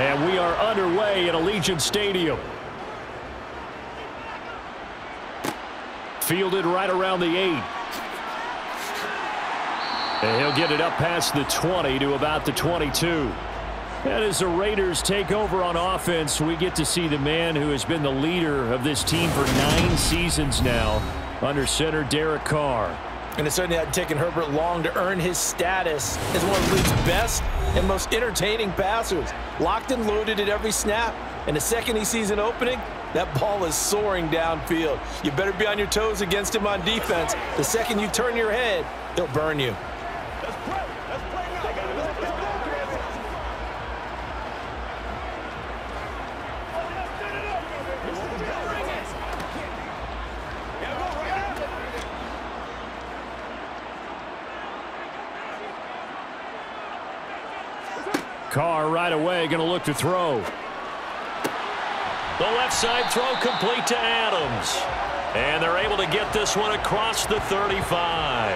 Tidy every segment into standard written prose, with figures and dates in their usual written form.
And we are underway at Allegiant Stadium. Fielded right around the 8. And he'll get it up past the 20 to about the 22. And as the Raiders take over on offense, we get to see the man who has been the leader of this team for 9 seasons now, under center Derek Carr. And it certainly hadn't taken Herbert long to earn his status as one of the league's best and most entertaining passers. Locked and loaded at every snap. And the second he sees an opening, that ball is soaring downfield. You better be on your toes against him on defense. The second you turn your head, he'll burn you. Carr right away going to look to throw. The left side throw complete to Adams. And they're able to get this one across the 35.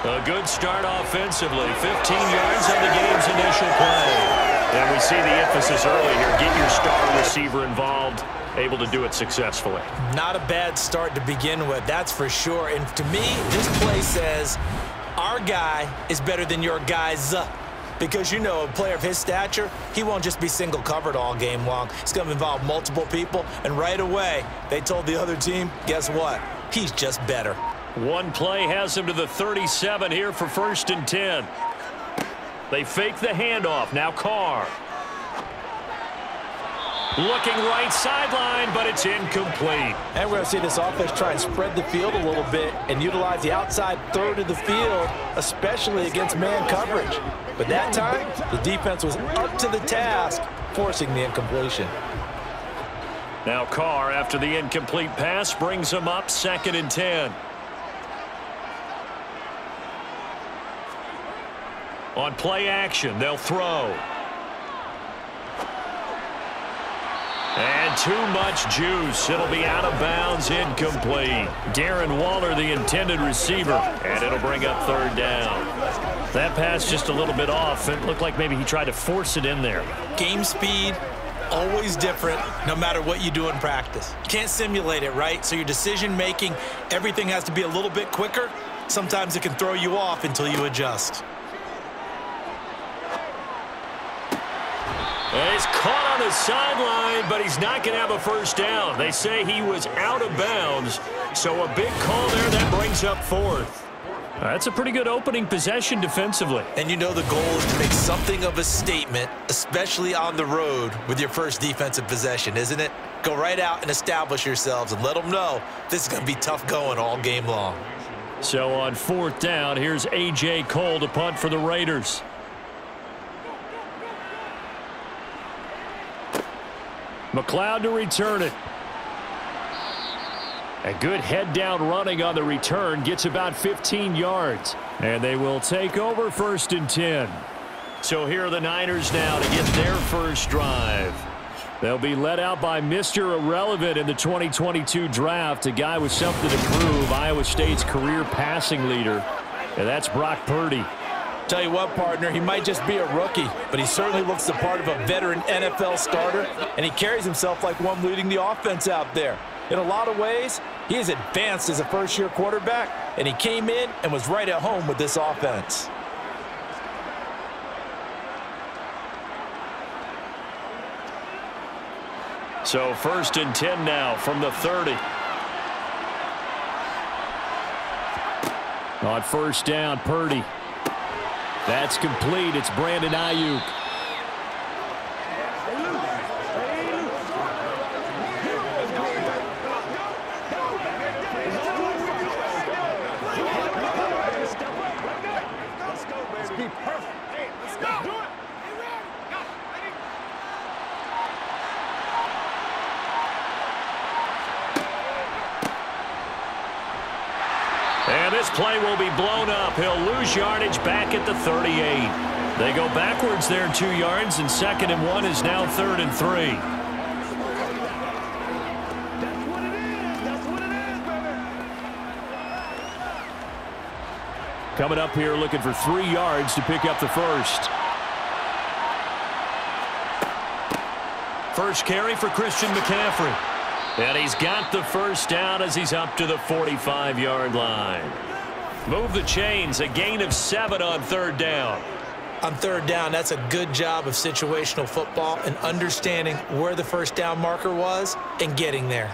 A good start offensively. 15 yards on the game's initial play. And we see the emphasis early here. Get your star receiver involved. Able to do it successfully. Not a bad start to begin with, that's for sure. And to me, this play says our guy is better than your guy's. Because, you know, a player of his stature, he won't just be single covered all game long. It's going to involve multiple people. And right away, they told the other team, guess what? He's just better. One play has him to the 37 here for 1st and 10. They fake the handoff. Now Carr. Looking right sideline, but it's incomplete. And we're going to see this offense try and spread the field a little bit and utilize the outside third of the field, especially against man coverage. But that time, the defense was up to the task, forcing the incompletion. Now Carr, after the incomplete pass, brings him up 2nd and 10. On play action, they'll throw. And too much juice. It'll be out of bounds, incomplete. Darren Waller, the intended receiver, and it'll bring up 3rd down. That pass just a little bit off. It looked like maybe he tried to force it in there. Game speed, always different, no matter what you do in practice. You can't simulate it, right? So your decision-making, everything has to be a little bit quicker. Sometimes it can throw you off until you adjust. And he's caught on the sideline, but he's not going to have a 1st down. They say he was out of bounds, so a big call there that brings up 4th. That's a pretty good opening possession defensively. And you know the goal is to make something of a statement, especially on the road with your first defensive possession, isn't it? Go right out and establish yourselves and let them know this is going to be tough going all game long. So on 4th down, here's A.J. Cole to punt for the Raiders. McLeod to return it. A good head-down running on the return. Gets about 15 yards. And they will take over 1st and 10. So here are the Niners now to get their first drive. They'll be led out by Mr. Irrelevant in the 2022 draft. A guy with something to prove. Iowa State's career passing leader. And that's Brock Purdy. Tell you what, partner, he might just be a rookie, but he certainly looks the part of a veteran NFL starter, and he carries himself like one leading the offense out there. In a lot of ways, he is advanced as a first-year quarterback, and he came in and was right at home with this offense. So 1st and 10 now from the 30. On 1st down, Purdy. That's complete. It's Brandon Ayuk. And this play will be blown up. He'll lose yardage back at the 38. They go backwards there 2 yards, and 2nd and 1 is now 3rd and 3. Coming up here looking for 3 yards to pick up the first. first carry for Christian McCaffrey. And he's got the first down as he's up to the 45-yard line. Move the chains, a gain of 7 on third down. On third down, that's a good job of situational football and understanding where the first down marker was and getting there.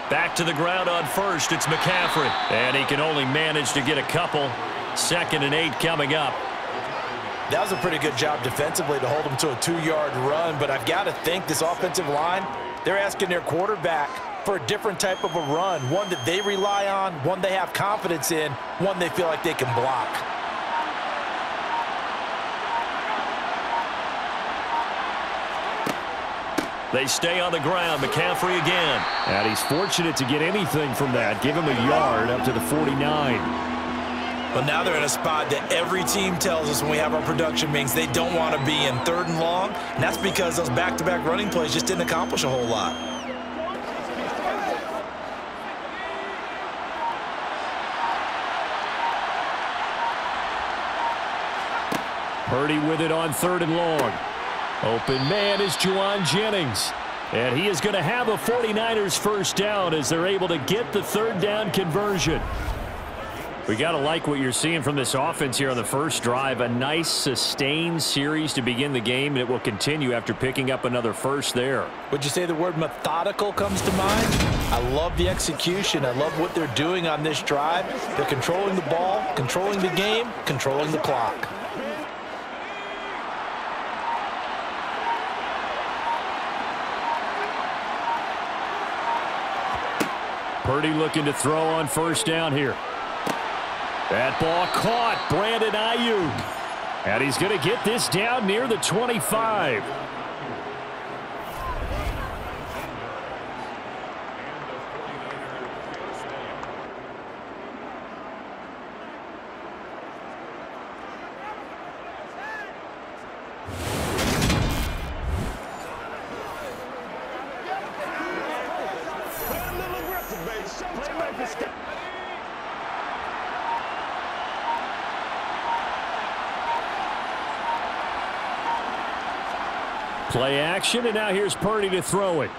Back to the ground on first. It's McCaffrey. And he can only manage to get a couple. 2nd and 8 coming up. That was a pretty good job defensively to hold him to a 2-yard run. But I've got to think this offensive line, they're asking their quarterback for a different type of a run. One that they rely on, one they have confidence in, one they feel like they can block. They stay on the ground. McCaffrey again. And he's fortunate to get anything from that. Give him a yard up to the 49. But now they're in a spot that every team tells us when we have our production meetings they don't want to be in, 3rd and long. And that's because those back-to-back running plays just didn't accomplish a whole lot. Purdy with it on 3rd and long. Open man is Juwan Jennings. And he is going to have a 49ers first down as they're able to get the 3rd down conversion. We got to like what you're seeing from this offense here on the first drive. A nice sustained series to begin the game, and it will continue after picking up another first there. Would you say the word methodical comes to mind? I love the execution. I love what they're doing on this drive. They're controlling the ball, controlling the game, controlling the clock. Purdy looking to throw on first down here. That ball caught. Brandon Ayuk. And he's going to get this down near the 25. Play action, and now here's Purdy to throw it.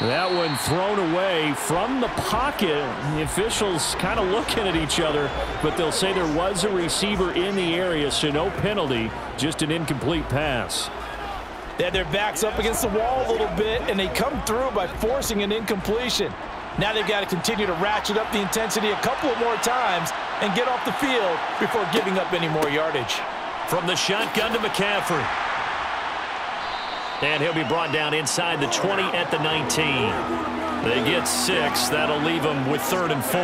That one thrown away from the pocket. The officials kind of looking at each other, but they'll say there was a receiver in the area, so no penalty, just an incomplete pass. They had their backs up against the wall a little bit, and they come through by forcing an incompletion. Now they've got to continue to ratchet up the intensity a couple of more times and get off the field before giving up any more yardage. From the shotgun to McCaffrey. And he'll be brought down inside the 20 at the 19. They get 6. That'll leave them with 3rd and 4.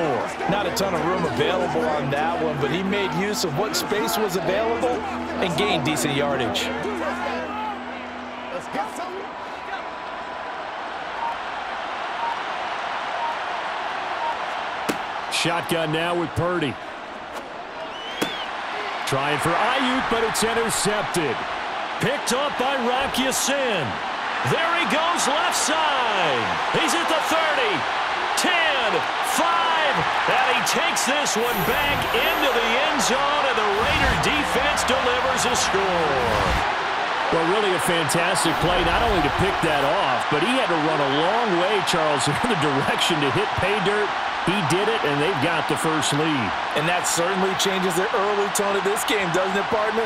Not a ton of room available on that one, but he made use of what space was available and gained decent yardage. Shotgun now with Purdy. Trying for Ayuk, but it's intercepted. Picked up by Rocky Sin. There he goes left side. He's at the 30, 10, 5, and he takes this one back into the end zone, and the Raider defense delivers a score. Well, really a fantastic play, not only to pick that off, but he had to run a long way, Charles, in the direction to hit pay dirt. He did it, and they've got the first lead. And that certainly changes the early tone of this game, doesn't it, partner?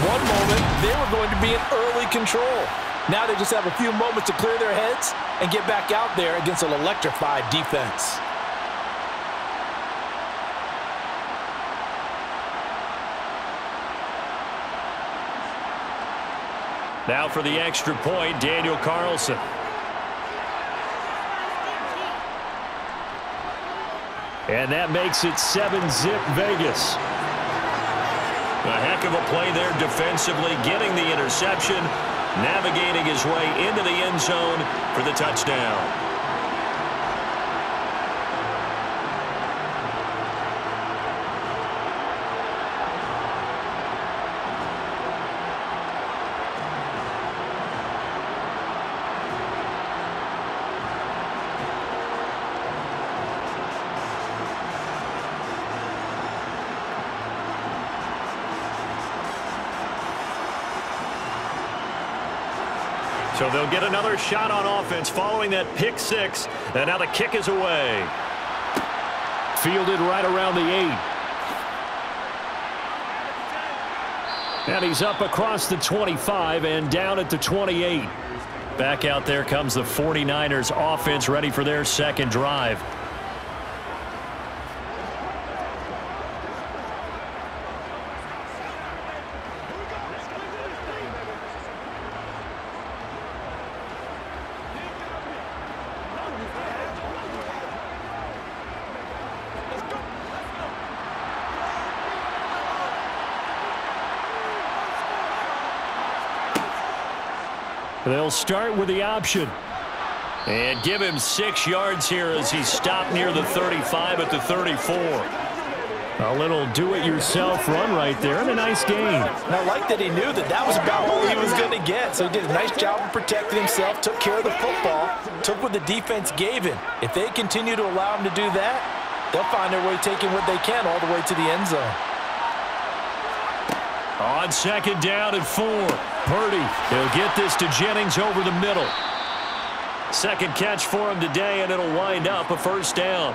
One moment, they were going to be in early control. Now they just have a few moments to clear their heads and get back out there against an electrified defense. Now for the extra point, Daniel Carlson. And that makes it 7-zip Vegas. A heck of a play there defensively, getting the interception. navigating his way into the end zone for the touchdown. So they'll get another shot on offense following that pick six. And now the kick is away. Fielded right around the 8. And he's up across the 25 and down at the 28. Back out there comes the 49ers offense ready for their second drive. They'll start with the option. And give him 6 yards here as he stopped near the 35 at the 34. A little do-it-yourself run right there and a nice gain. And I like that he knew that that was about what he was going to get. So he did a nice job of protecting himself, took care of the football, took what the defense gave him. If they continue to allow him to do that, they'll find their way taking what they can all the way to the end zone. On second down and 4. Purdy, he'll get this to Jennings over the middle. Second catch for him today, and it'll wind up a first down.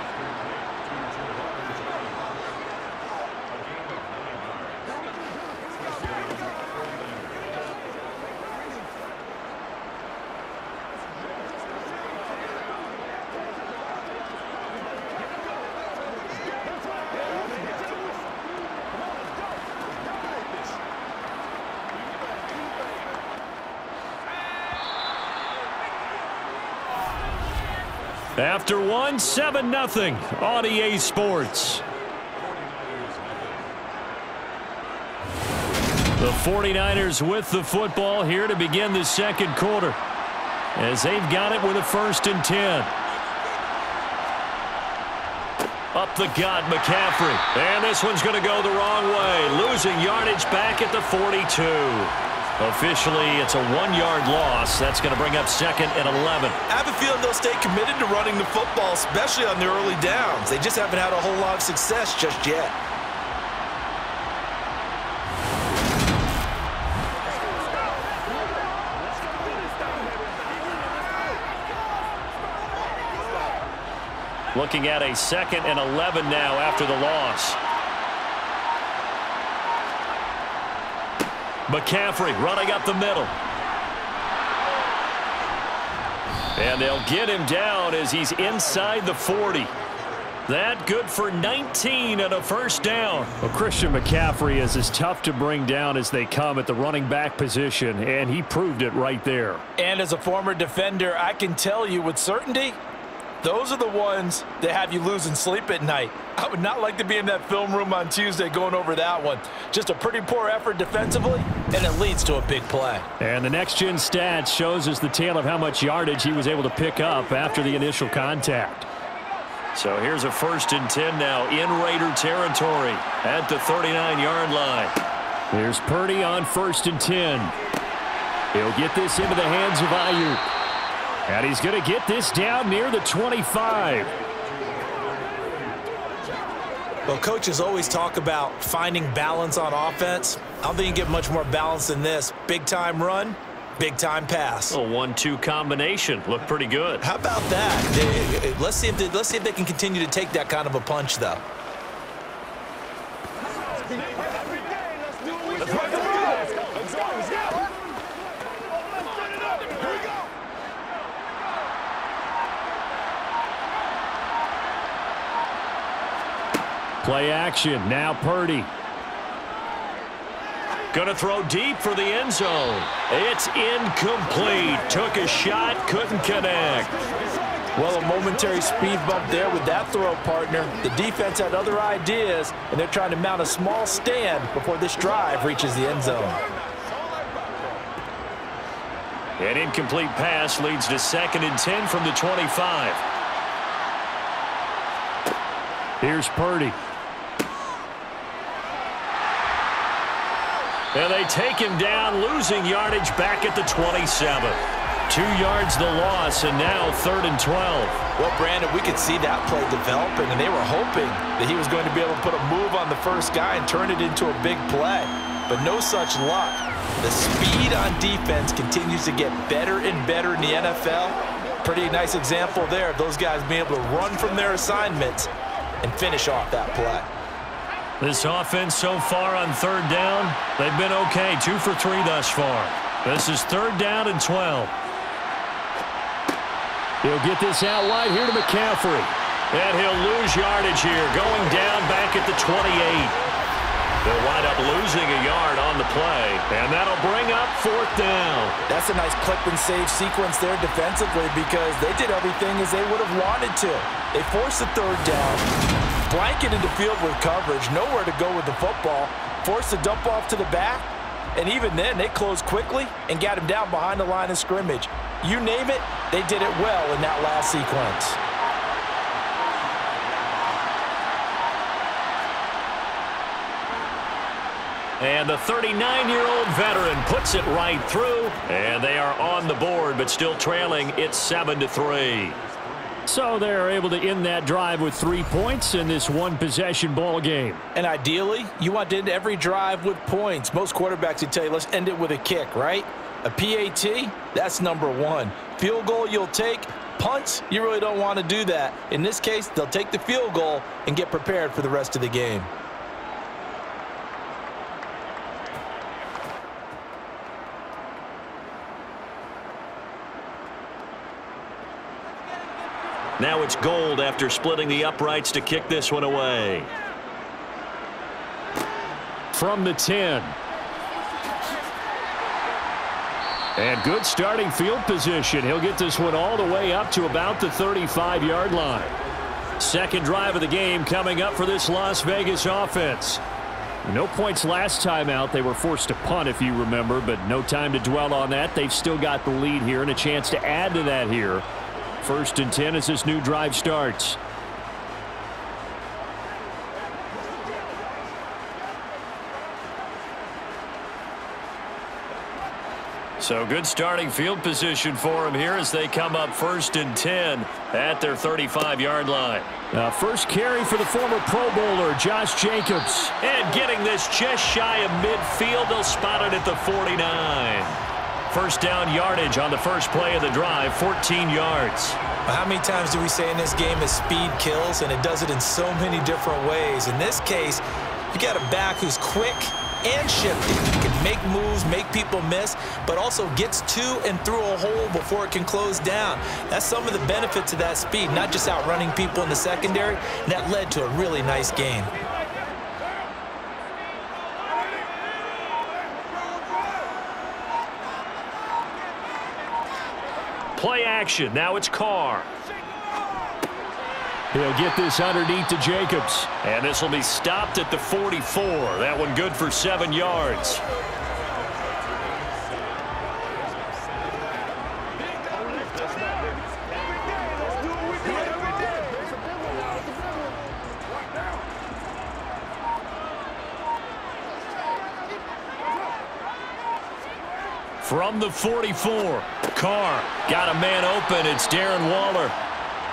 After one, 7-0 on EA Sports. The 49ers with the football here to begin the second quarter, as they've got it with a 1st and 10. Up the gut, McCaffrey. And this one's going to go the wrong way. Losing yardage back at the 42. Officially, it's a 1-yard loss. That's going to bring up 2nd and 11. I have a feeling they'll stay committed to running the football, especially on the early downs. They just haven't had a whole lot of success just yet. Looking at a 2nd and 11 now after the loss. McCaffrey running up the middle. And they'll get him down as he's inside the 40. That good for 19 and a first down. Well, Christian McCaffrey is as tough to bring down as they come at the running back position, and he proved it right there. And as a former defender, I can tell you with certainty, those are the ones that have you losing sleep at night. I would not like to be in that film room on Tuesday going over that one. Just a pretty poor effort defensively, and it leads to a big play. And the next-gen stats shows us the tale of how much yardage he was able to pick up after the initial contact. So here's a 1st and 10 now in Raider territory at the 39-yard line. Here's Purdy on 1st and 10. He'll get this into the hands of Ayuk. And he's going to get this down near the 25. Well, coaches always talk about finding balance on offense. I don't think you get much more balance than this. Big-time run, big-time pass. A 1-2 combination. Looked pretty good. How about that? Let's see if they can continue to take that kind of a punch, though. Play action. Now Purdy. Going to throw deep for the end zone. It's incomplete. Took a shot, couldn't connect. Well, a momentary speed bump there with that throw, partner. The defense had other ideas, and they're trying to mount a small stand before this drive reaches the end zone. An incomplete pass leads to 2nd and 10 from the 25. Here's Purdy. And they take him down, losing yardage back at the 27. 2 yards the loss, and now 3rd and 12. Well, Brandon, we could see that play developing, and they were hoping that he was going to be able to put a move on the first guy and turn it into a big play. But no such luck. The speed on defense continues to get better and better in the NFL. Pretty nice example there of those guys being able to run from their assignments and finish off that play. This offense so far on 3rd down, they've been okay, 2 for 3 thus far. This is 3rd down and 12. He'll get this out wide here to McCaffrey. And he'll lose yardage here, going down back at the 28. They'll wind up losing a yard on the play, and that'll bring up 4th down. That's a nice clip and save sequence there defensively because they did everything as they would have wanted to. They forced the 3rd down, blanketed the field with coverage, nowhere to go with the football, forced the dump off to the back, and even then they closed quickly and got him down behind the line of scrimmage. You name it, they did it well in that last sequence. And the 39-year-old veteran puts it right through, and they are on the board, but still trailing. It's 7-3. So they're able to end that drive with 3 points in this one-possession ball game. And ideally, you want to end every drive with points. Most quarterbacks would tell you, let's end it with a kick, right? A PAT, that's number 1. Field goal you'll take. Punts, you really don't want to do that. In this case, they'll take the field goal and get prepared for the rest of the game. Now it's Gold after splitting the uprights to kick this one away. From the 10. And good starting field position. He'll get this one all the way up to about the 35-yard line. 2nd drive of the game coming up for this Las Vegas offense. No points last time out. They were forced to punt, if you remember, but no time to dwell on that. They've still got the lead here and a chance to add to that here. 1st and 10 as this new drive starts. So good starting field position for him here as they come up 1st and 10 at their 35-yard line. First carry for the former Pro Bowler, Josh Jacobs. And getting this just shy of midfield, they'll spot it at the 49. 1st down yardage on the first play of the drive, 14 yards. How many times do we say in this game that speed kills, and it does it in so many different ways? In this case, you got a back who's quick and shifty. He can make moves, make people miss, but also gets to and through a hole before it can close down. That's some of the benefits of that speed, not just outrunning people in the secondary. And that led to a really nice gain. Play action. Now it's Carr. He'll get this underneath to Jacobs. And this will be stopped at the 44. That one good for 7 yards. From the 44, Carr got a man open. It's Darren Waller.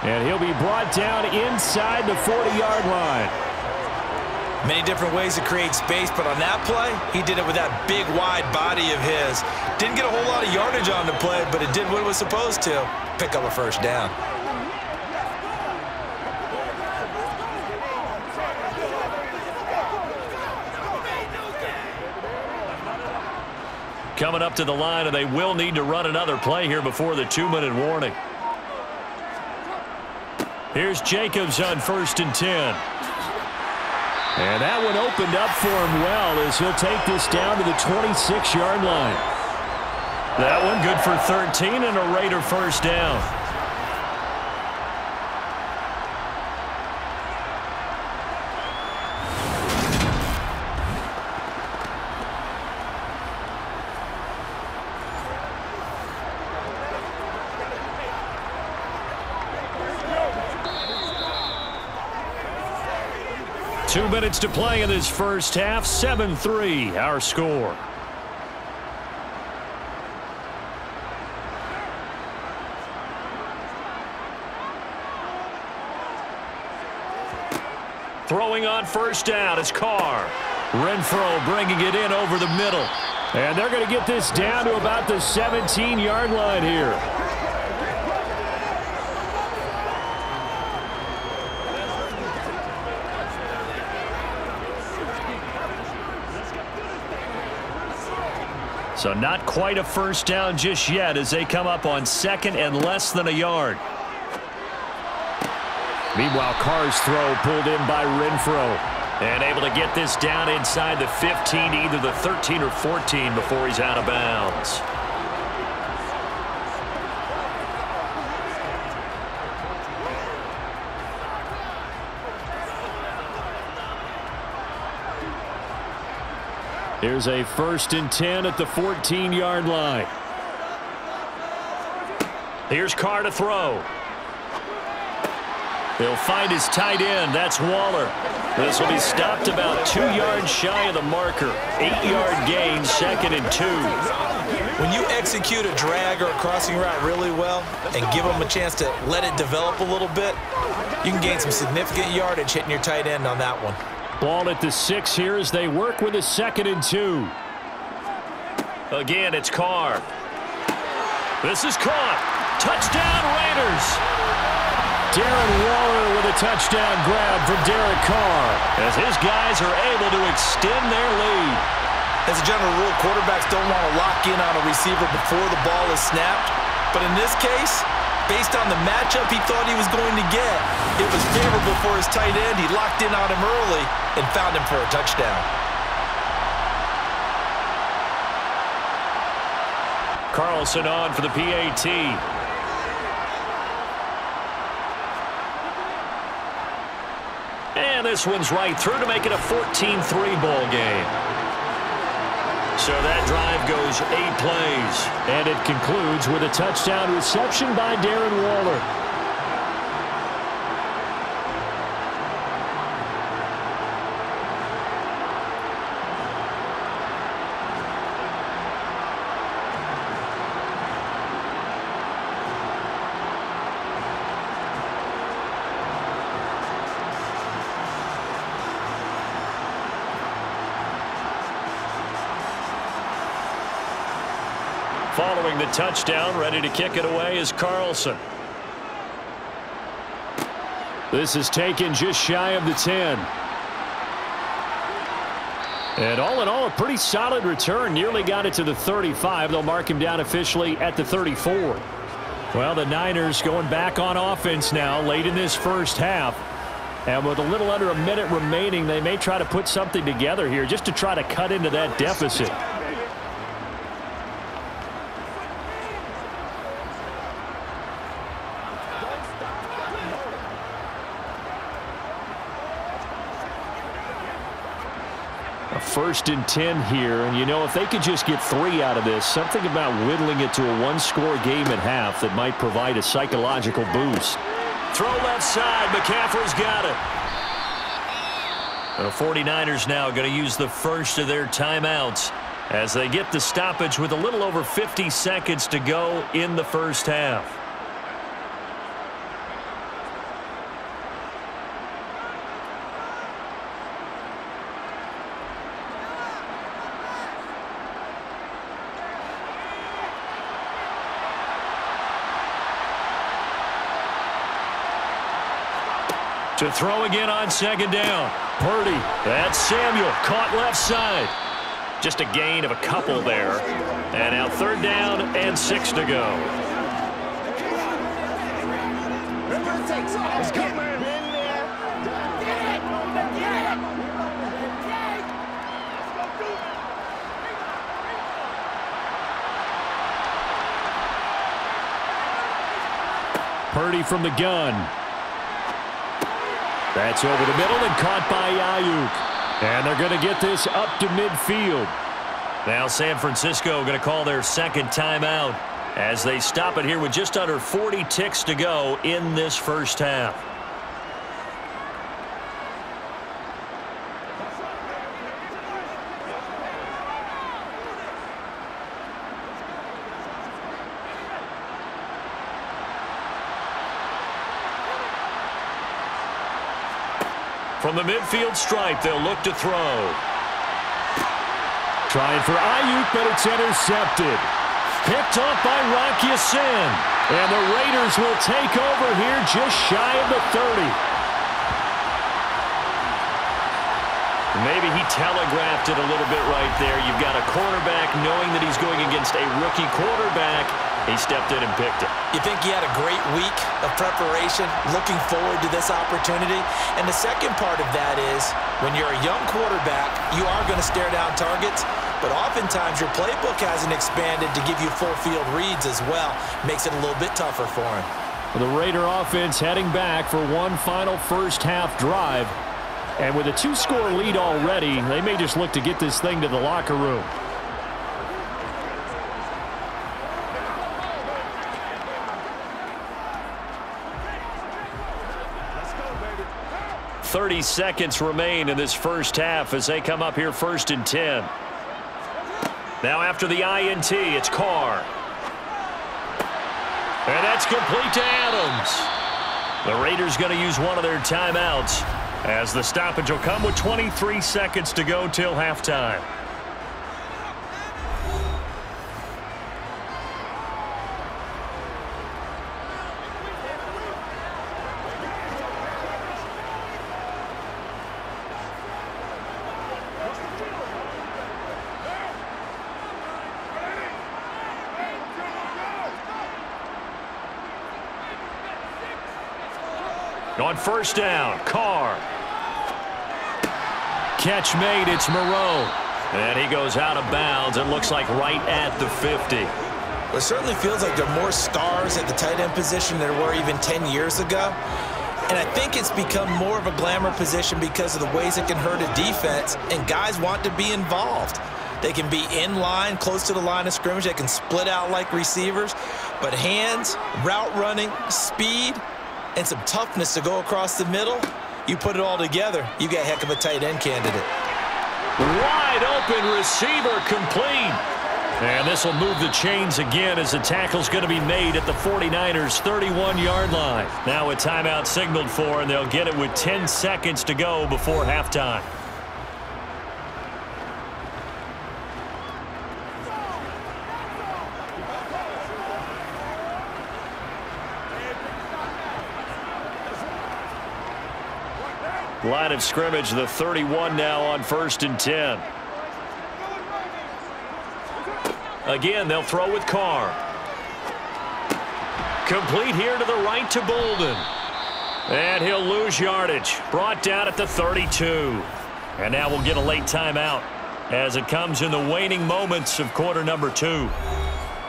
And he'll be brought down inside the 40-yard line. Many different ways to create space, but on that play, he did it with that big, wide body of his. Didn't get a whole lot of yardage on the play, but it did what it was supposed to. Pick up a 1st down. Coming up to the line, and they will need to run another play here before the 2-minute warning. Here's Jacobs on 1st and 10. And that one opened up for him well as he'll take this down to the 26-yard line. That one good for 13 and a Raider 1st down. 2 minutes to play in this first half. 7-3 our score. Throwing on first down is Carr. Renfro bringing it in over the middle. And they're going to get this down to about the 17-yard line here. So not quite a first down just yet as they come up on second and less than a yard. Meanwhile, Carr's throw pulled in by Renfro. And able to get this down inside the 15, either the 13 or 14 before he's out of bounds. Here's a 1st and 10 at the 14-yard line. Here's Carr to throw. He'll find his tight end. That's Waller. This will be stopped about 2 yards shy of the marker. 8-yard gain, 2nd and 2. When you execute a drag or a crossing route really well and give them a chance to let it develop a little bit, you can gain some significant yardage hitting your tight end on that one. Ball at the 6 here as they work with a 2nd and 2. Again, it's Carr. This is caught. Touchdown, Raiders. Darren Waller with a touchdown grab from Derek Carr as his guys are able to extend their lead. As a general rule, quarterbacks don't want to lock in on a receiver before the ball is snapped. But in this case, based on the matchup he thought he was going to get, it was favorable for his tight end. He locked in on him early and found him for a touchdown. Carlson on for the PAT. And this one's right through to make it a 14-3 ball game. So that drive goes 8 plays. And it concludes with a touchdown reception by Darren Waller. Following the touchdown, ready to kick it away is Carlson. This is taken just shy of the 10. And all in all, a pretty solid return. Nearly got it to the 35. They'll mark him down officially at the 34. Well, the Niners going back on offense now late in this first half. And with a little under a minute remaining, they may try to put something together here just to try to cut into that deficit. A 1st and 10 here, and you know, if they could just get 3 out of this, something about whittling it to a 1-score game at half that might provide a psychological boost. Throw left side, McCaffrey's got it. The 49ers now going to use the first of their timeouts as they get the stoppage with a little over 50 seconds to go in the first half. To throw again on 2nd down. Purdy. That's Samuel. Caught left side. Just a gain of a couple there. And now 3rd down and 6 to go. Let's go, man. Purdy from the gun. That's over the middle and caught by Ayuk. And they're going to get this up to midfield. Now San Francisco going to call their 2nd timeout as they stop it here with just under 40 ticks to go in this first half. From the midfield stripe, they'll look to throw. Trying for Ayuk, but it's intercepted. Picked off by Rocky Sin. And the Raiders will take over here just shy of the 30. Maybe he telegraphed it a little bit right there. You've got a quarterback knowing that he's going against a rookie quarterback. He stepped in and picked it. You think he had a great week of preparation, looking forward to this opportunity? And the second part of that is, when you're a young quarterback, you are going to stare down targets, but oftentimes your playbook hasn't expanded to give you full field reads as well. Makes it a little bit tougher for him. The Raider offense heading back for one final first half drive. And with a 2-score lead already, they may just look to get this thing to the locker room. Let's go, baby. 30 seconds remain in this first half as they come up here 1st and 10. Now after the INT, it's Carr. And that's complete to Adams. The Raiders going to use one of their timeouts, as the stoppage will come with 23 seconds to go till halftime. On first down, Carr. Catch made, it's Moreau. And he goes out of bounds. It looks like right at the 50. It certainly feels like there are more stars at the tight end position than there were even 10 years ago. And I think it's become more of a glamour position because of the ways it can hurt a defense, and guys want to be involved. They can be in line, close to the line of scrimmage. They can split out like receivers. But hands, route running, speed, and some toughness to go across the middle, you put it all together, you got a heck of a tight end candidate. Wide open receiver complete. And this will move the chains again as the tackle's going to be made at the 49ers' 31-yard line. Now a timeout signaled for, and they'll get it with 10 seconds to go before halftime. Line of scrimmage, the 31 now on 1st and 10. Again, they'll throw with Carr. Complete here to the right to Bolden. And he'll lose yardage. Brought down at the 32. And now we'll get a late timeout as it comes in the waning moments of quarter number 2.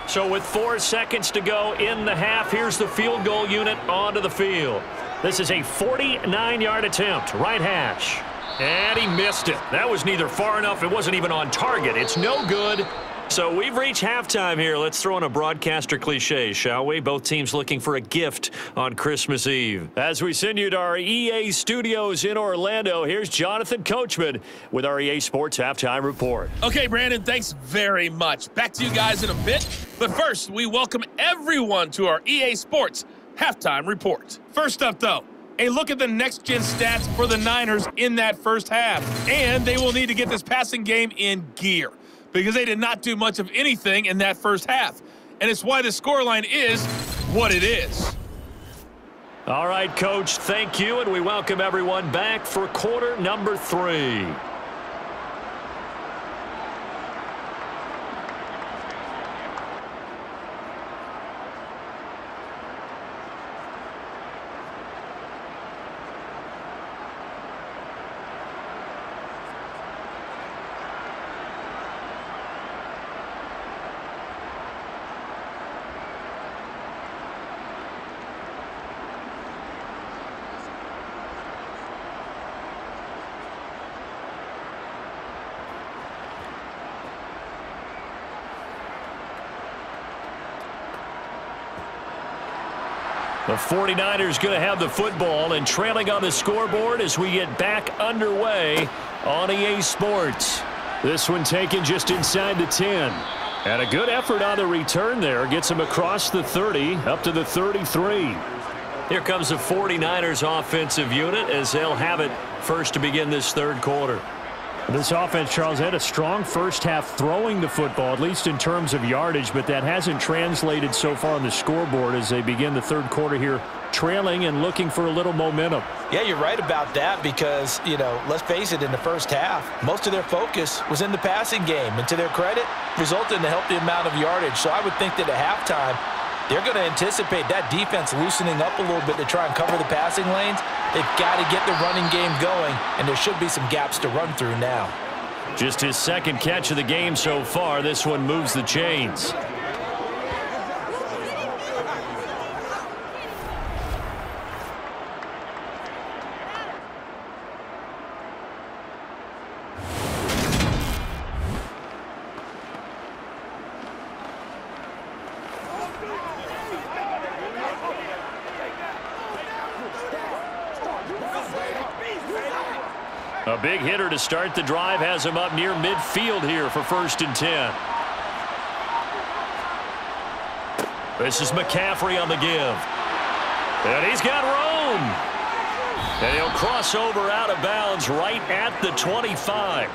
So with 4 seconds to go in the half, here's the field goal unit onto the field. This is a 49-yard attempt, right hash. And he missed it. That was neither far enough. It wasn't even on target. It's no good. So we've reached halftime here. Let's throw in a broadcaster cliche, shall we? Both teams looking for a gift on Christmas Eve. As we send you to our EA studios in Orlando, here's Jonathan Coachman with our EA Sports Halftime Report. Okay, Brandon, thanks very much. Back to you guys in a bit. But first, we welcome everyone to our EA Sports Halftime Report. First up, though, a look at the next-gen stats for the Niners in that first half. And they will need to get this passing game in gear because they did not do much of anything in that first half. And it's why the scoreline is what it is. All right, Coach, thank you, and we welcome everyone back for quarter number 3. The 49ers going to have the football and trailing on the scoreboard as we get back underway on EA Sports. This one taken just inside the 10. And a good effort on the return there. Gets him across the 30 up to the 33. Here comes the 49ers offensive unit as they'll have it first to begin this third quarter. This offense, Charles, had a strong first half throwing the football, at least in terms of yardage, but that hasn't translated so far on the scoreboard as they begin the third quarter here, trailing and looking for a little momentum. Yeah, you're right about that because, let's face it, in the first half, most of their focus was in the passing game. And to their credit, resulted in a healthy amount of yardage. So I would think that at halftime, they're going to anticipate that defense loosening up a little bit to try and cover the passing lanes. They've got to get the running game going, and there should be some gaps to run through now. Just his second catch of the game so far. This one moves the chains. A big hitter to start the drive has him up near midfield here for 1st and 10. This is McCaffrey on the give. And he's got room. And he'll cross over out of bounds right at the 25.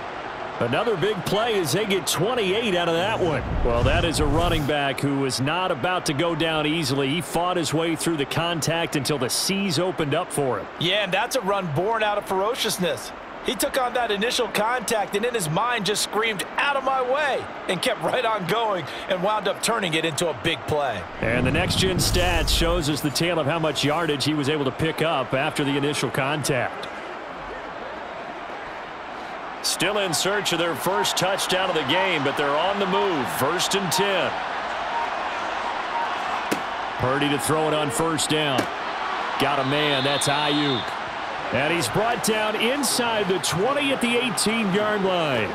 Another big play as they get 28 out of that one. Well, that is a running back who was not about to go down easily. He fought his way through the contact until the seas opened up for him. Yeah, and that's a run born out of ferociousness. He took on that initial contact and in his mind just screamed, "Out of my way," and kept right on going and wound up turning it into a big play. And the next-gen stats shows us the tale of how much yardage he was able to pick up after the initial contact. Still in search of their first touchdown of the game, but they're on the move. 1st and 10. Purdy to throw it on 1st down. Got a man. That's Ayuk. And he's brought down inside the 20 at the 18-yard line.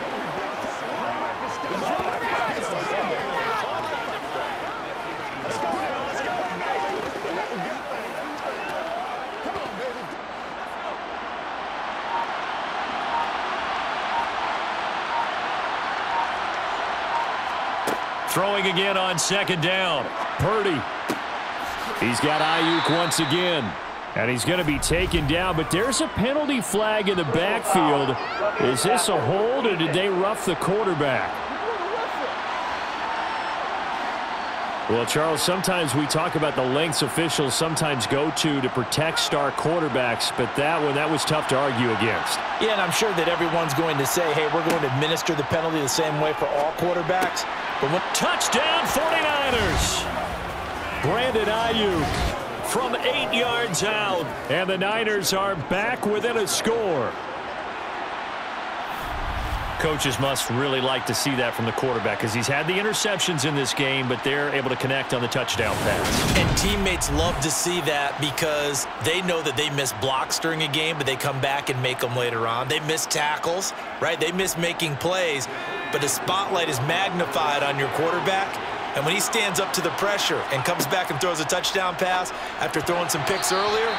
Throwing again on 2nd down. Purdy. He's got Ayuk once again. And he's going to be taken down, but there's a penalty flag in the backfield. Is this a hold, or did they rough the quarterback? Well, Charles, sometimes we talk about the lengths officials sometimes go to protect star quarterbacks, but that was tough to argue against. Yeah, and I'm sure that everyone's going to say, hey, we're going to administer the penalty the same way for all quarterbacks. But when touchdown 49ers. Brandon Ayuk from 8 yards out, and the Niners are back within a score. Coaches must really like to see that from the quarterback because he's had the interceptions in this game, but they're able to connect on the touchdown pass. And teammates love to see that because they know that they miss blocks during a game, but they come back and make them later on. They miss tackles, right? They miss making plays, but the spotlight is magnified on your quarterback. And when he stands up to the pressure and comes back and throws a touchdown pass after throwing some picks earlier,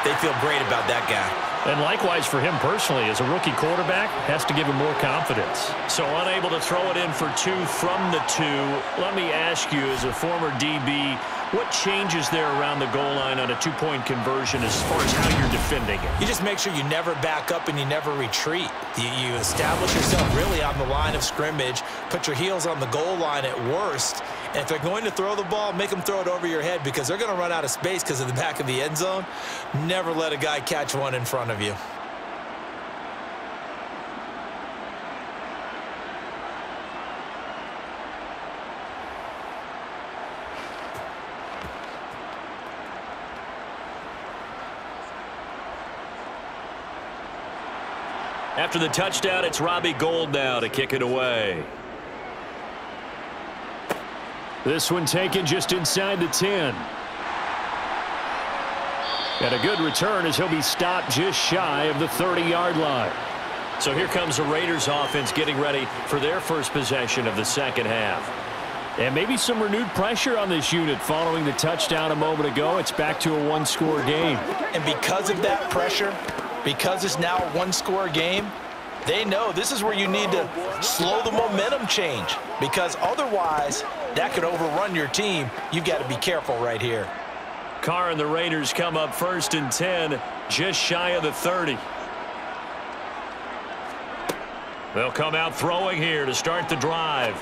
they feel great about that guy. And likewise for him personally, as a rookie quarterback, has to give him more confidence. So unable to throw it in for 2 from the 2. Let me ask you, as a former DB, what changes there around the goal line on a 2-point conversion as far as how you're defending it? You just make sure you never back up and you never retreat. You establish yourself really on the line of scrimmage, put your heels on the goal line at worst, and if they're going to throw the ball, make them throw it over your head because they're going to run out of space because of the back of the end zone. Never let a guy catch one in front of you. After the touchdown, it's Robbie Gould now to kick it away. This one taken just inside the 10. And a good return as he'll be stopped just shy of the 30-yard line. So here comes the Raiders offense getting ready for their first possession of the second half. And maybe some renewed pressure on this unit following the touchdown a moment ago. It's back to a one-score game. And because of that pressure, because it's now a one-score game, they know this is where you need to slow the momentum change because otherwise that could overrun your team. You've got to be careful right here. Carr and the Raiders come up 1st and 10, just shy of the 30. They'll come out throwing here to start the drive.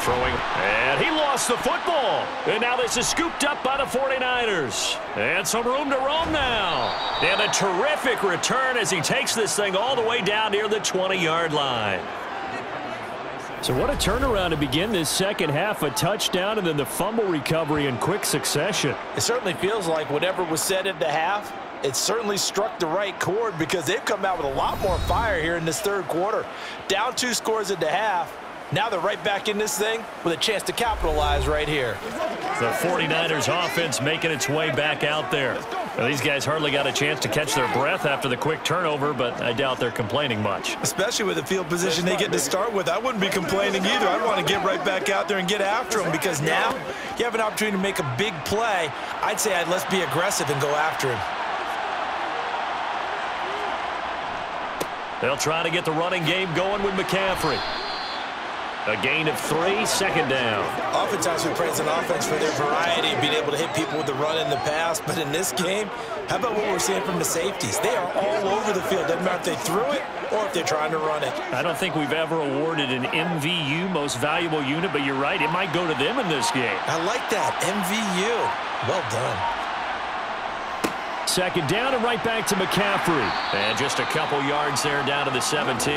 Throwing, and he lost the football. And now this is scooped up by the 49ers. And some room to roam now. And a terrific return as he takes this thing all the way down near the 20-yard line. So what a turnaround to begin this second half. A touchdown and then the fumble recovery in quick succession. It certainly feels like whatever was said at the half, it certainly struck the right chord because they've come out with a lot more fire here in this third quarter. Down 2 scores at the half. Now they're right back in this thing with a chance to capitalize right here. The 49ers offense making its way back out there. Well, these guys hardly got a chance to catch their breath after the quick turnover, but I doubt they're complaining much. Especially with the field position they get to start with. I wouldn't be complaining either. I'd want to get right back out there and get after them because now you have an opportunity to make a big play. I'd say let's be aggressive and go after him. They'll try to get the running game going with McCaffrey. A gain of 3, second down. Oftentimes we praise an offense for their variety of being able to hit people with the run in the pass, but in this game, how about what we're seeing from the safeties? They are all over the field. Doesn't matter if they threw it or if they're trying to run it. I don't think we've ever awarded an MVU, most valuable unit, but you're right, it might go to them in this game. I like that, MVU. Well done. Second down and right back to McCaffrey. And just a couple yards there down to the 17.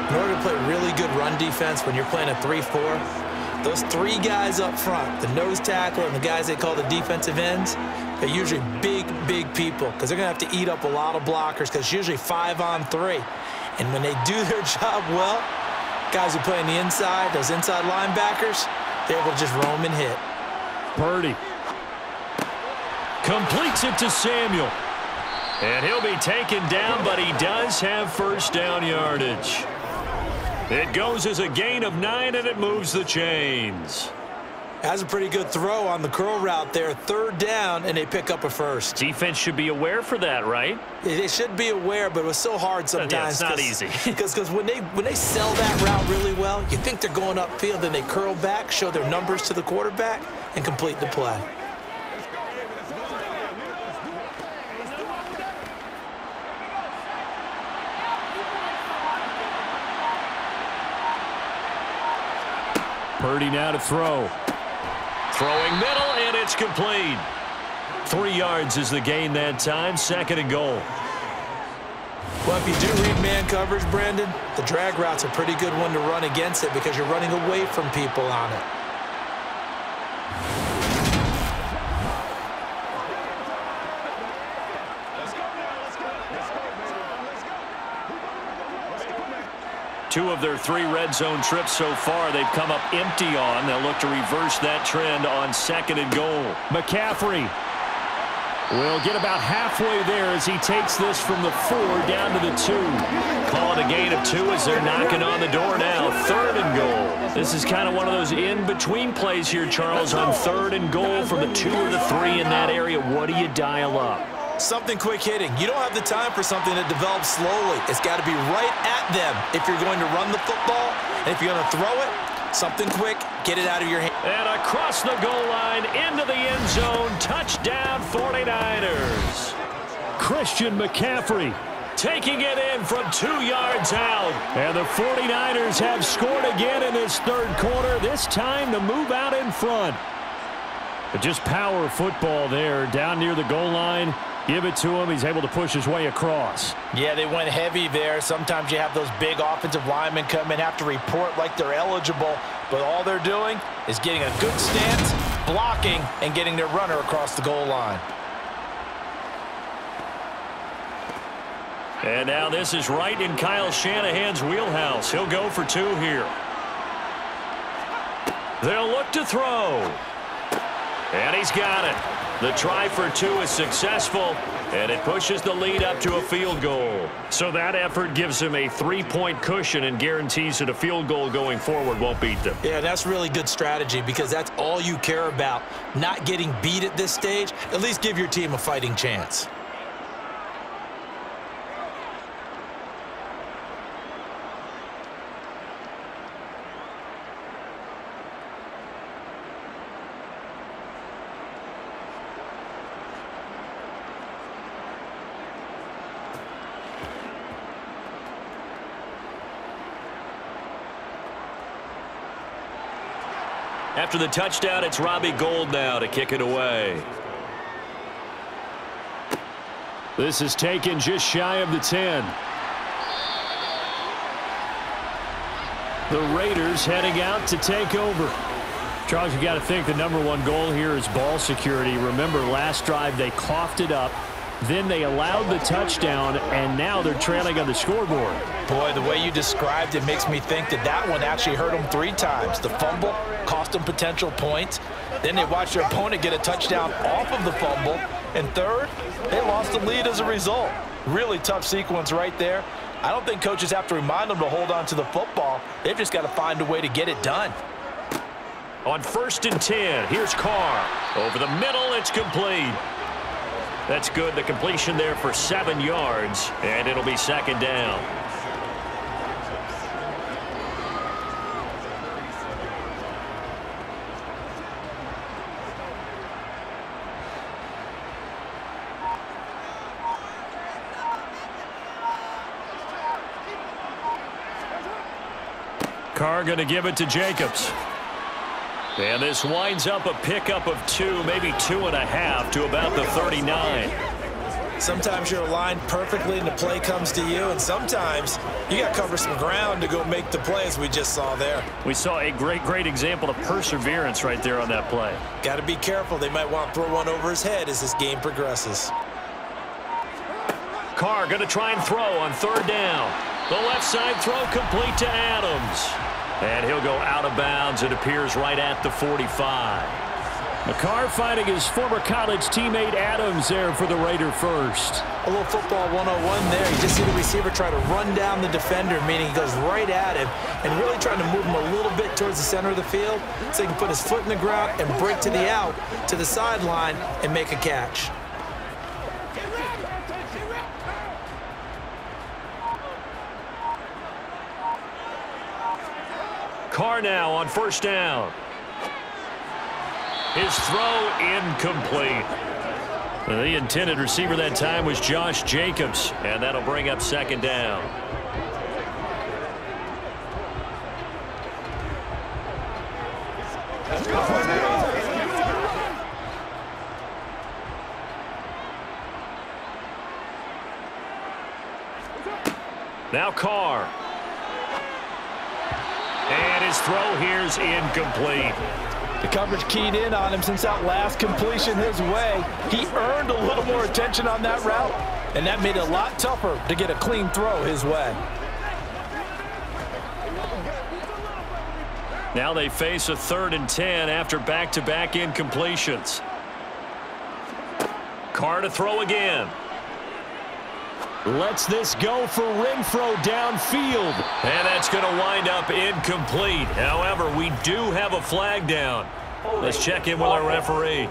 In order to play really good run defense when you're playing a 3-4, those 3 guys up front, the nose tackle and the guys they call the defensive ends, they're usually big, big people because they're going to have to eat up a lot of blockers because it's usually 5-on-3. And when they do their job well, guys who play on the inside, those inside linebackers, they're able to just roam and hit. Purdy completes it to Samuel. And he'll be taken down, but he does have first down yardage. It goes as a gain of 9, and it moves the chains. Has a pretty good throw on the curl route there. Third down, and they pick up a first. Defense should be aware for that, right? They should be aware, but it was so hard sometimes. Yeah, it's not easy. Because when they sell that route really well, you think they're going upfield, then they curl back, show their numbers to the quarterback, and complete the play. Purdy now to throw. Throwing middle, and it's complete. 3 yards is the gain that time. Second and goal. Well, if you do read man coverage, Brandon, the drag route's a pretty good one to run against it because you're running away from people on it. Two of their 3 red zone trips so far, they've come up empty on. They'll look to reverse that trend on second and goal. McCaffrey will get about halfway there as he takes this from the 4 down to the 2. Call it a gain of 2 as they're knocking on the door now. Third and goal. This is kind of one of those in-between plays here, Charles, on third and goal from the 2 or the 3 in that area. What do you dial up? Something quick hitting. You don't have the time for something that develops slowly. It's got to be right at them if you're going to run the football. And if you're going to throw it, something quick, get it out of your hand. And across the goal line, into the end zone, touchdown 49ers. Christian McCaffrey taking it in from 2 yards out. And the 49ers have scored again in this third quarter, this time to move out in front. But just power football there down near the goal line. Give it to him. He's able to push his way across. Yeah, they went heavy there. Sometimes you have those big offensive linemen come in, have to report like they're eligible, but all they're doing is getting a good stance, blocking, and getting their runner across the goal line. And now this is right in Kyle Shanahan's wheelhouse. He'll go for 2 here. They'll look to throw. And he's got it. The try for 2 is successful, and it pushes the lead up to a field goal. So that effort gives him a 3-point cushion and guarantees that a field goal going forward won't beat them. Yeah, that's really good strategy because that's all you care about, not getting beat at this stage. At least give your team a fighting chance. After the touchdown, it's Robbie Gould now to kick it away. This is taken just shy of the 10. The Raiders heading out to take over. Charles, you got to think the #1 goal here is ball security. Remember, last drive they coughed it up. Then they allowed the touchdown, and now they're trailing on the scoreboard. Boy, the way you described it makes me think that that one actually hurt them 3 times. The fumble cost them potential points. Then they watched their opponent get a touchdown off of the fumble. And third, they lost the lead as a result. Really tough sequence right there. I don't think coaches have to remind them to hold on to the football. They've just got to find a way to get it done. On 1st and 10, here's Carr. Over the middle, it's complete. That's good. The completion there for 7 yards, and it'll be 2nd down. Carr going to give it to Jacobs. And this winds up a pickup of 2, maybe 2.5 to about the 39. Sometimes you're aligned perfectly and the play comes to you, and sometimes you got to cover some ground to go make the play, as we just saw there. We saw a great example of perseverance right there on that play. Got to be careful. They might want to throw one over his head as this game progresses. Carr going to try and throw on 3rd down. The left side throw complete to Adams. And he'll go out of bounds. It appears right at the 45. McCarr finding his former college teammate Adams there for the Raider first. A little football 101 there. You just see the receiver try to run down the defender, meaning he goes right at him and really trying to move him a little bit towards the center of the field so he can put his foot in the ground and break to the out, to the sideline, and make a catch. Carr now on 1st down. His throw incomplete. The intended receiver that time was Josh Jacobs, and that'll bring up 2nd down. Now Carr. And his throw here's incomplete. The coverage keyed in on him since that last completion his way. He earned a little more attention on that route, and that made it a lot tougher to get a clean throw his way. Now they face a 3rd and 10 after back-to-back incompletions. Carr to throw again. Lets this go for Renfro downfield. And that's going to wind up incomplete. However, we do have a flag down. Let's check in with our referee.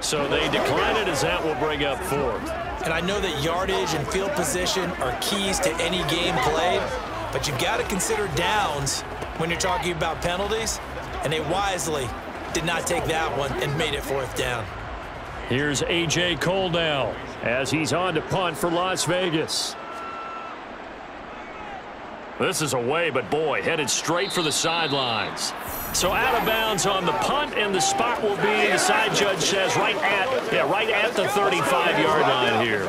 So they decline it, as that will bring up 4th. And I know that yardage and field position are keys to any game played, but you've got to consider downs when you're talking about penalties, and they wisely did not take that one and made it 4th down. Here's A.J. Cole now as he's on to punt for Las Vegas. This is away, but boy, headed straight for the sidelines. So out of bounds on the punt, and the spot will be, the side judge says, right at the 35-yard line here.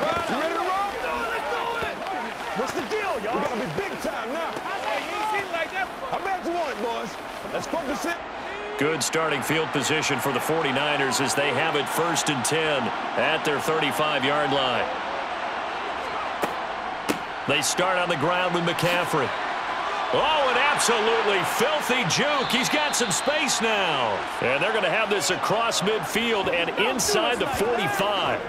What's the deal, y'all? We're gonna be big time now. I bet you want it, boys. Let's focus it. Good starting field position for the 49ers as they have it 1st and 10 at their 35-yard line. They start on the ground with McCaffrey. Oh, an absolutely filthy juke. He's got some space now. And they're going to have this across midfield and inside the 45.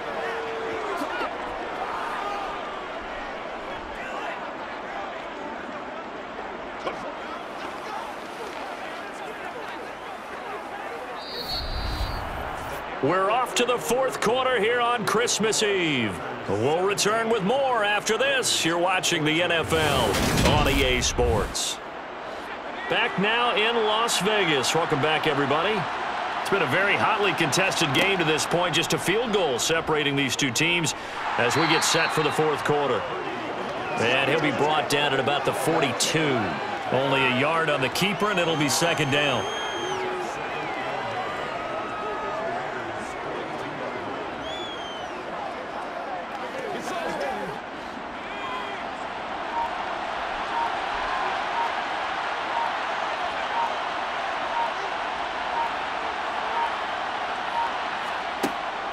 We're off to the 4th quarter here on Christmas Eve. We'll return with more after this. You're watching the NFL on EA Sports. Back now in Las Vegas. Welcome back, everybody. It's been a very hotly contested game to this point. Just a field goal separating these two teams as we get set for the 4th quarter. And he'll be brought down at about the 42. Only a yard on the keeper, and it'll be second down.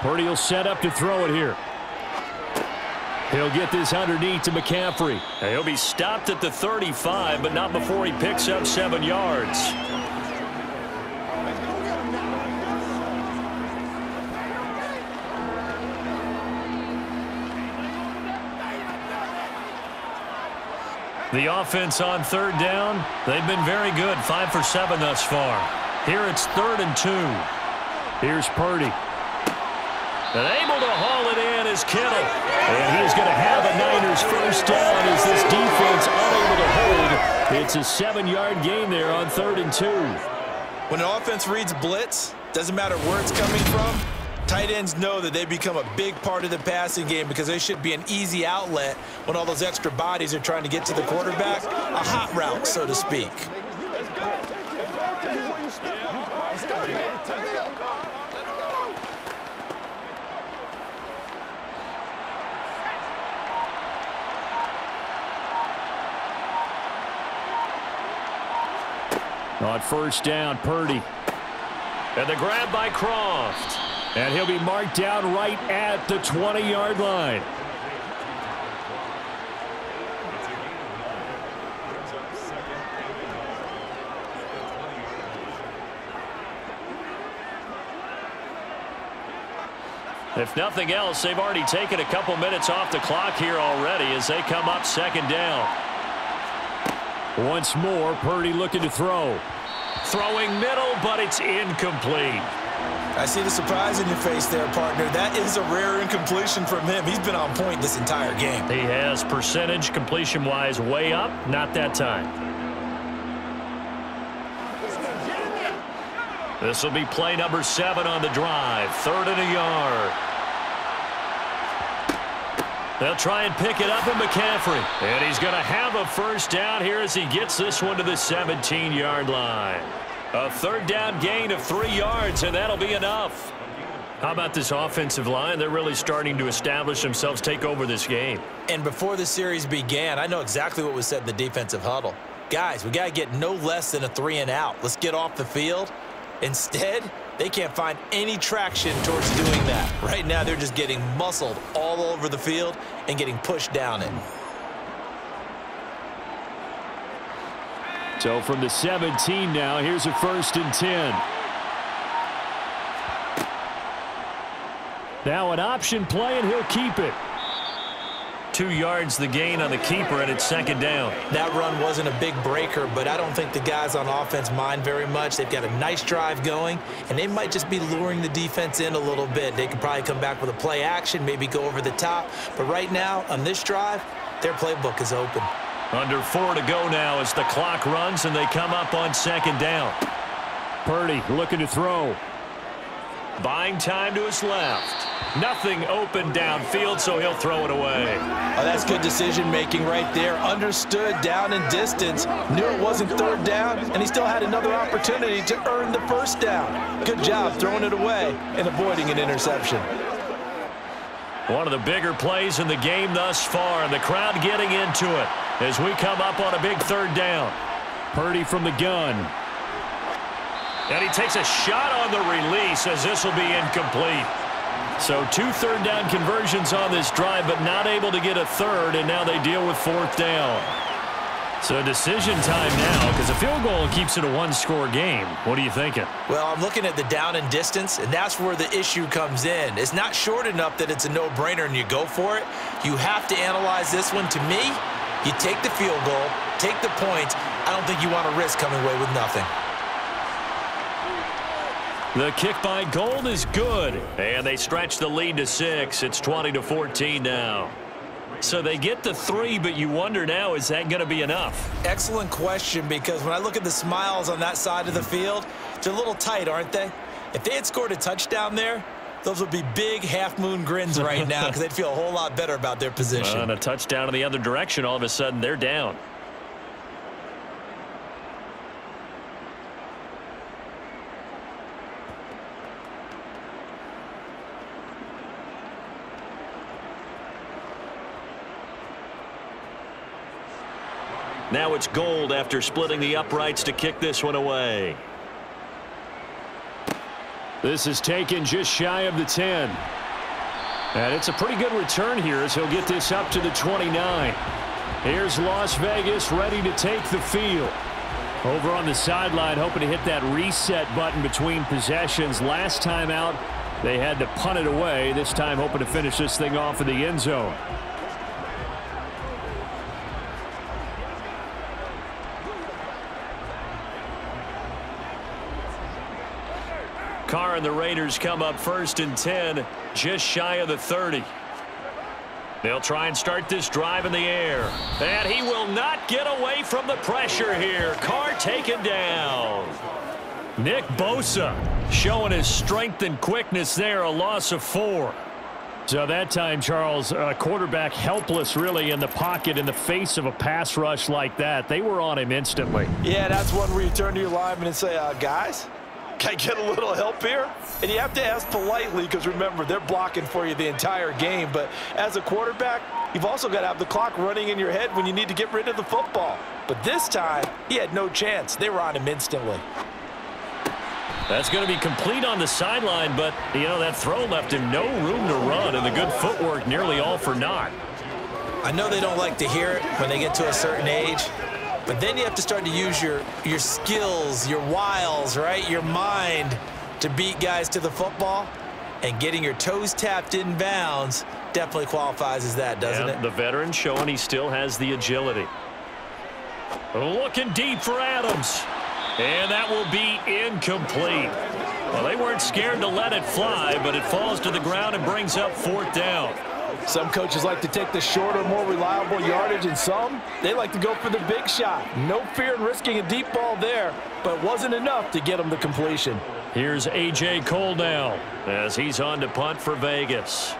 Purdy will set up to throw it here. He'll get this underneath to McCaffrey. He'll be stopped at the 35, but not before he picks up 7 yards. The offense on third down, they've been very good, 5 for 7 thus far. Here it's 3rd and 2. Here's Purdy. And able to haul it in is Kittle. And he's going to have a Niners first down as this defense unable to hold. It's a 7-yard gain there on 3rd and 2. When an offense reads blitz, doesn't matter where it's coming from, tight ends know that they become a big part of the passing game because they should be an easy outlet when all those extra bodies are trying to get to the quarterback. A hot route, so to speak. On first down, Purdy. And the grab by Croft. And he'll be marked down right at the 20-yard line. If nothing else, they've already taken a couple minutes off the clock here already as they come up second down. Once more, Purdy looking to throw. Throwing middle, but it's incomplete. I see the surprise in your face there, partner. That is a rare incompletion from him. He's been on point this entire game. He has percentage completion-wise way up, not that time. This will be play number 7 on the drive. 3rd and a yard. They'll try and pick it up with McCaffrey. And he's going to have a first down here as he gets this one to the 17-yard line. A 3rd down gain of 3 yards, and that'll be enough. How about this offensive line? They're really starting to establish themselves, take over this game. And before the series began, I know exactly what was said in the defensive huddle. Guys, we got to get no less than a 3 and out. Let's get off the field. Instead, they can't find any traction towards doing that. Right now, they're just getting muscled all over the field and getting pushed down it. So from the 17 now, here's a 1st and 10. Now an option play, and he'll keep it. 2 yards the gain on the keeper, and it's second down. That run wasn't a big breaker, but I don't think the guys on offense mind very much. They've got a nice drive going, and they might just be luring the defense in a little bit. They could probably come back with a play action, maybe go over the top. But right now, on this drive, their playbook is open. Under 4 to go now as the clock runs, and they come up on second down. Purdy looking to throw. Buying time to his left. Nothing open downfield, so he'll throw it away. Oh, that's good decision-making right there. Understood down and distance. Knew it wasn't 3rd down, and he still had another opportunity to earn the first down. Good job throwing it away and avoiding an interception. One of the bigger plays in the game thus far, and the crowd getting into it as we come up on a big 3rd down. Purdy from the gun. And he takes a shot on the release as this will be incomplete. So 2 3rd down conversions on this drive, but not able to get a 3rd, and now they deal with 4th down. So decision time now, because a field goal keeps it a 1-score game. What are you thinking? Well, I'm looking at the down and distance, and that's where the issue comes in. It's not short enough that it's a no-brainer and you go for it. You have to analyze this one. To me, you take the field goal, take the points. I don't think you want to risk coming away with nothing. The kick by Gold is good, and they stretch the lead to 6. It's 20-14 now. So they get the 3, but you wonder now, is that going to be enough? Excellent question, because when I look at the smiles on that side of the field, they're a little tight, aren't they? If they had scored a touchdown there, those would be big half-moon grins right now because they'd feel a whole lot better about their position. On a touchdown in the other direction, all of a sudden they're down. Now it's Gold after splitting the uprights to kick this one away. This is taken just shy of the 10. And it's a pretty good return here as he'll get this up to the 29. Here's Las Vegas ready to take the field. Over on the sideline, hoping to hit that reset button between possessions. Last time out, they had to punt it away. This time, hoping to finish this thing off in the end zone. Carr and the Raiders come up 1st and 10, just shy of the 30. They'll try and start this drive in the air. And he will not get away from the pressure here. Carr taken down. Nick Bosa showing his strength and quickness there, a loss of 4. So that time, Charles, quarterback helpless really in the pocket in the face of a pass rush like that. They were on him instantly. Yeah, that's one where you turn to your lineman and say, guys, can I get a little help here? And you have to ask politely because, remember, they're blocking for you the entire game. But as a quarterback, you've also got to have the clock running in your head when you need to get rid of the football. But this time, he had no chance. They were on him instantly. That's going to be complete on the sideline, but, you know, that throw left him no room to run, and the good footwork nearly all for naught. I know they don't like to hear it when they get to a certain age, but then you have to start to use your skills, your wiles, right, your mind to beat guys to the football. And getting your toes tapped in bounds definitely qualifies as that, doesn't it? The veteran showing he still has the agility. Looking deep for Adams. And that will be incomplete. Well, they weren't scared to let it fly, but it falls to the ground and brings up 4th down. Some coaches like to take the shorter, more reliable yardage, and some, they like to go for the big shot. No fear in risking a deep ball there, but it wasn't enough to get them the completion. Here's A.J. Cole now as he's on to punt for Vegas.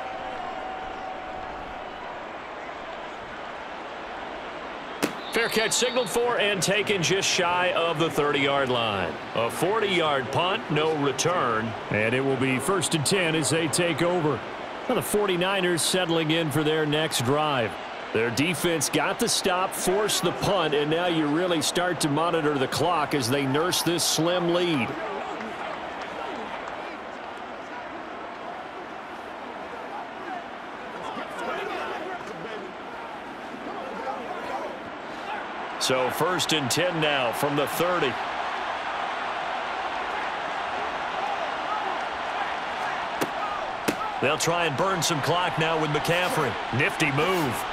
Fair catch signaled for and taken just shy of the 30-yard line. A 40-yard punt, no return. And it will be 1st and 10 as they take over. Now the 49ers settling in for their next drive. Their defense got the stop, forced the punt, and now you really start to monitor the clock as they nurse this slim lead. So 1st and 10 now from the 30. They'll try and burn some clock now with McCaffrey. Nifty move.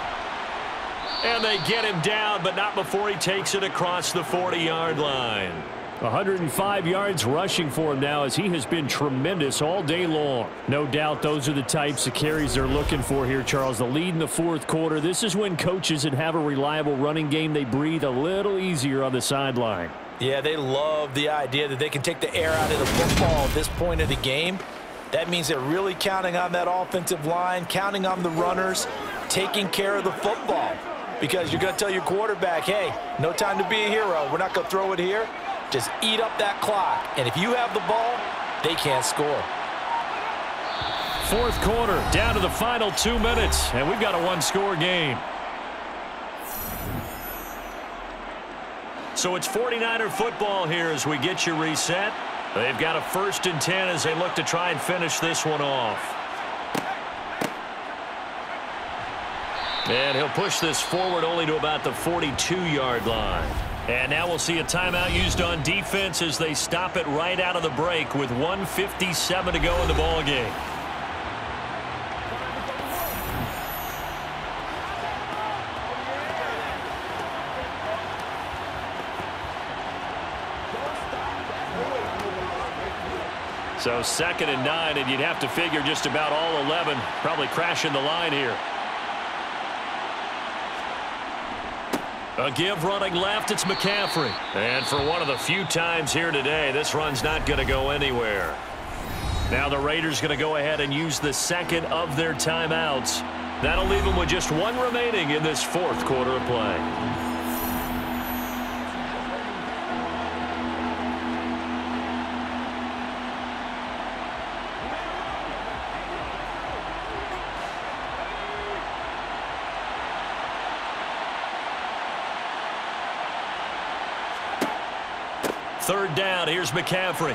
And they get him down, but not before he takes it across the 40-yard line. 105 yards rushing for him now as he has been tremendous all day long. No doubt those are the types of carries they're looking for here, Charles. The lead in the 4th quarter. This is when coaches that have a reliable running game, they breathe a little easier on the sideline. Yeah, they love the idea that they can take the air out of the football at this point of the game. That means they're really counting on that offensive line, counting on the runners, taking care of the football. Because you're going to tell your quarterback, hey, no time to be a hero. We're not going to throw it here. Just eat up that clock. And if you have the ball, they can't score. 4th quarter, down to the final 2 minutes, and we've got a 1-score game. So it's 49er football here as we get you reset. They've got a 1st and 10 as they look to try and finish this one off. And he'll push this forward only to about the 42-yard line. And now we'll see a timeout used on defense as they stop it right out of the break with 1:57 to go in the ballgame. So 2nd and 9, and you'd have to figure just about all 11 probably crashing the line here. A give running left, it's McCaffrey. And for one of the few times here today, this run's not going to go anywhere. Now the Raiders going to go ahead and use the 2nd of their timeouts. That'll leave them with just 1 remaining in this 4th quarter of play. third down. Here's McCaffrey.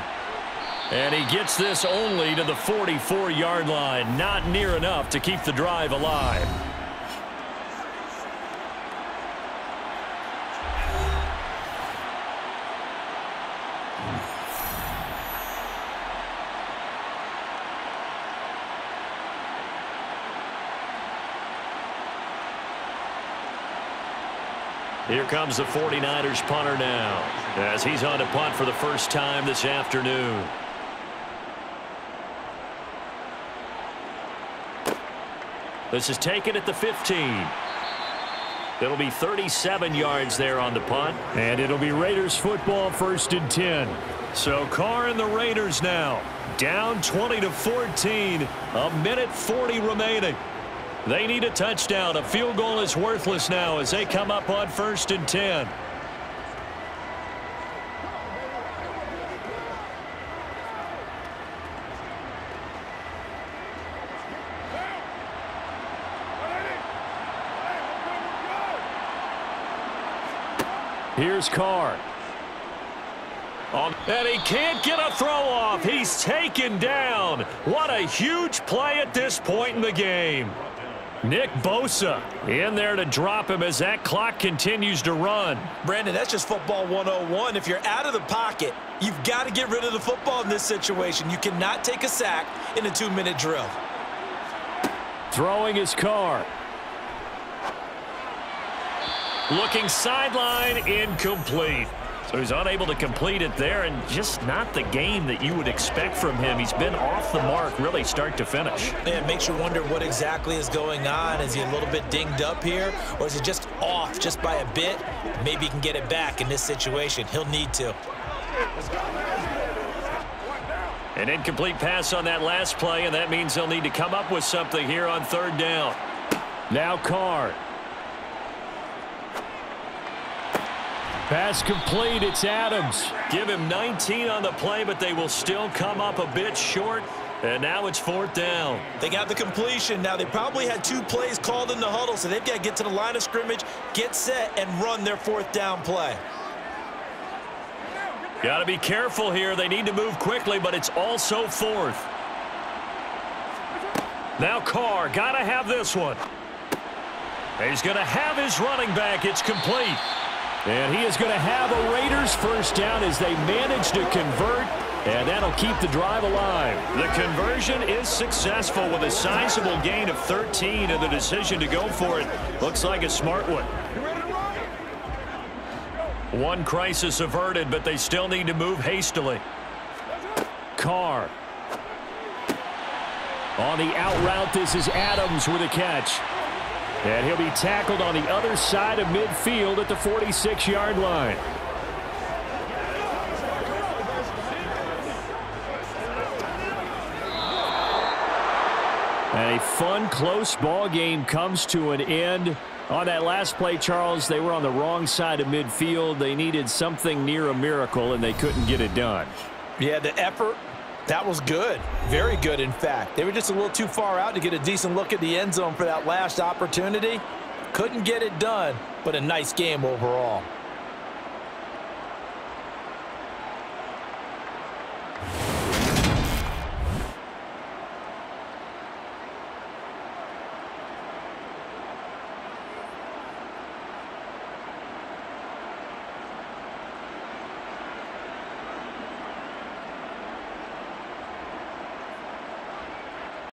And he gets this only to the 44-yard line. Not near enough to keep the drive alive. Here comes the 49ers punter now, as he's on to punt for the first time this afternoon. This is taken at the 15. It'll be 37 yards there on the punt. And it'll be Raiders football, 1st and 10. So Carr and the Raiders now down 20-14. A minute 40 remaining. They need a touchdown. A field goal is worthless now as they come up on 1st and 10. Here's Carr. And he can't get a throw off. He's taken down. What a huge play at this point in the game. Nick Bosa in there to drop him as that clock continues to run. Brandon, that's just football 101. If you're out of the pocket, you've got to get rid of the football in this situation. You cannot take a sack in a 2-minute drill. Throwing his Carr. Looking sideline, incomplete. So he's unable to complete it there, and just not the game that you would expect from him. He's been off the mark really start to finish. Yeah, it makes you wonder what exactly is going on. Is he a little bit dinged up here, or is it just off just by a bit? Maybe he can get it back in this situation. He'll need to. An incomplete pass on that last play, and that means they'll need to come up with something here on 3rd down. Now Carr. Pass complete. It's Adams. Give him 19 on the play, but they will still come up a bit short. And now it's 4th down. They got the completion. Now, they probably had 2 plays called in the huddle, so they've got to get to the line of scrimmage, get set, and run their 4th down play. Got to be careful here. They need to move quickly, but it's also 4th. Now Carr, got to have this one. He's going to have his running back. It's complete. And he is going to have a Raiders first down as they manage to convert, and that'll keep the drive alive. The conversion is successful with a sizable gain of 13, and the decision to go for it looks like a smart one. One crisis averted, but they still need to move hastily. Carr. On the out route, this is Adams with a catch. And he'll be tackled on the other side of midfield at the 46-yard line. And a fun, close ball game comes to an end. On that last play, Charles, they were on the wrong side of midfield. They needed something near a miracle, and they couldn't get it done. Yeah, the effort, that was good. Very good, in fact. They were just a little too far out to get a decent look at the end zone for that last opportunity. Couldn't get it done, but a nice game overall.